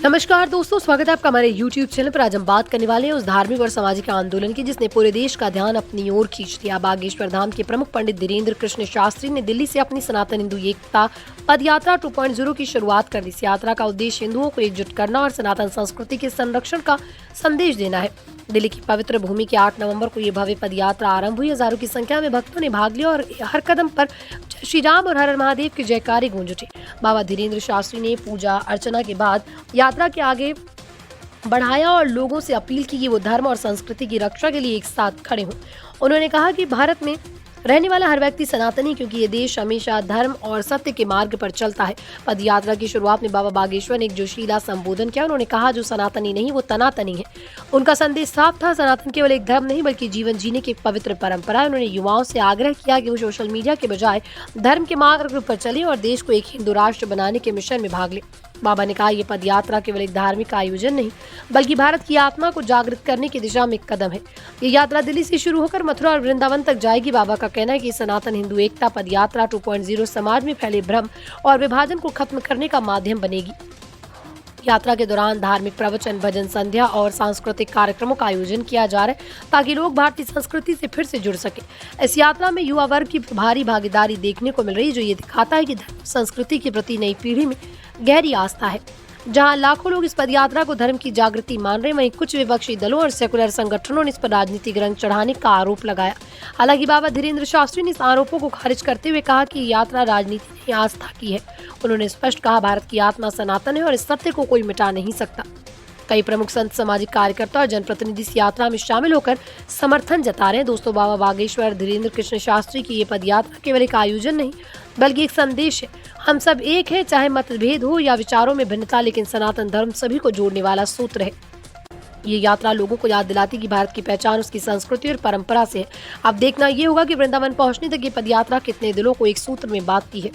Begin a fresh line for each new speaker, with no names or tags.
नमस्कार दोस्तों, स्वागत है आपका हमारे YouTube चैनल पर। आज हम बात करने वाले हैं उस धार्मिक और सामाजिक आंदोलन की जिसने पूरे देश का ध्यान अपनी ओर खींच लिया। बागेश्वर धाम के प्रमुख पंडित धीरेन्द्र कृष्ण शास्त्री ने दिल्ली से अपनी सनातन हिंदू एकता पदयात्रा 2.0 की शुरुआत कर दी। इस यात्रा का उद्देश्य हिंदुओं को एकजुट करना और सनातन संस्कृति के संरक्षण का संदेश देना है। दिल्ली की पवित्र भूमि के 8 नवंबर को ये भव्य पदयात्रा आरंभ हुई। हजारों की संख्या में भक्तों ने भाग लिया और हर कदम पर जय श्री राम और हर हर महादेव की जयकारे गूंज उठी। बाबा धीरेन्द्र शास्त्री ने पूजा अर्चना के बाद यात्रा के आगे बढ़ाया और लोगों से अपील की कि वो धर्म और संस्कृति की रक्षा के लिए एक साथ खड़े हों। उन्होंने कहा कि भारत में रहने वाला हर व्यक्ति सनातनी, क्योंकि ये देश हमेशा धर्म और सत्य के मार्ग पर चलता है। पद यात्रा की शुरुआत में बाबा बागेश्वर ने एक जोशीला संबोधन किया। उन्होंने कहा, जो सनातनी नहीं वो तनातनी है। उनका संदेश साफ था, सनातन केवल एक धर्म नहीं बल्कि जीवन जीने की एक पवित्र परंपरा है। उन्होंने युवाओं से आग्रह किया कि वो सोशल मीडिया के बजाय धर्म के मार्ग पर चले और देश को एक हिंदू राष्ट्र बनाने के मिशन में भाग ले। बाबा ने कहा, ये पद यात्रा केवल एक धार्मिक आयोजन नहीं बल्कि भारत की आत्मा को जागृत करने की दिशा में एक कदम है। ये यात्रा दिल्ली से शुरू होकर मथुरा और वृंदावन तक जाएगी। बाबा का कहना है कि सनातन हिंदू एकता पद यात्रा 2.0 समाज में फैले भ्रम और विभाजन को खत्म करने का माध्यम बनेगी। यात्रा के दौरान धार्मिक प्रवचन, भजन संध्या और सांस्कृतिक कार्यक्रमों का आयोजन किया जा रहा है ताकि लोग भारतीय संस्कृति से फिर से जुड़ सके। इस यात्रा में युवा वर्ग की भारी भागीदारी देखने को मिल रही है, जो ये दिखाता है कि धर्म संस्कृति के प्रति नई पीढ़ी में गहरी आस्था है। जहां लाखों लोग इस पदयात्रा को धर्म की जागृति मान रहे हैं, वहीं कुछ विपक्षी दलों और सेकुलर संगठनों ने इस पर राजनीतिक रंग चढ़ाने का आरोप लगाया। हालांकि बाबा धीरेन्द्र शास्त्री ने इस आरोपों को खारिज करते हुए कहा कि यात्रा राजनीति नहीं, आस्था की है। उन्होंने स्पष्ट कहा, भारत की आत्मा सनातन है और इस सत्य को कोई मिटा नहीं सकता। कई प्रमुख संत, सामाजिक कार्यकर्ता और जनप्रतिनिधि इस यात्रा में शामिल होकर समर्थन जता रहे हैं। दोस्तों, बाबा बागेश्वर धीरेन्द्र कृष्ण शास्त्री की ये पदयात्रा केवल एक आयोजन नहीं बल्कि एक संदेश है। हम सब एक हैं, चाहे मतभेद हो या विचारों में भिन्नता, लेकिन सनातन धर्म सभी को जोड़ने वाला सूत्र है। ये यात्रा लोगों को याद दिलाती कि भारत की पहचान उसकी संस्कृति और परंपरा से है। अब देखना ये होगा कि वृंदावन पहुंचने तक ये पदयात्रा कितने दिलों को एक सूत्र में बांधती है।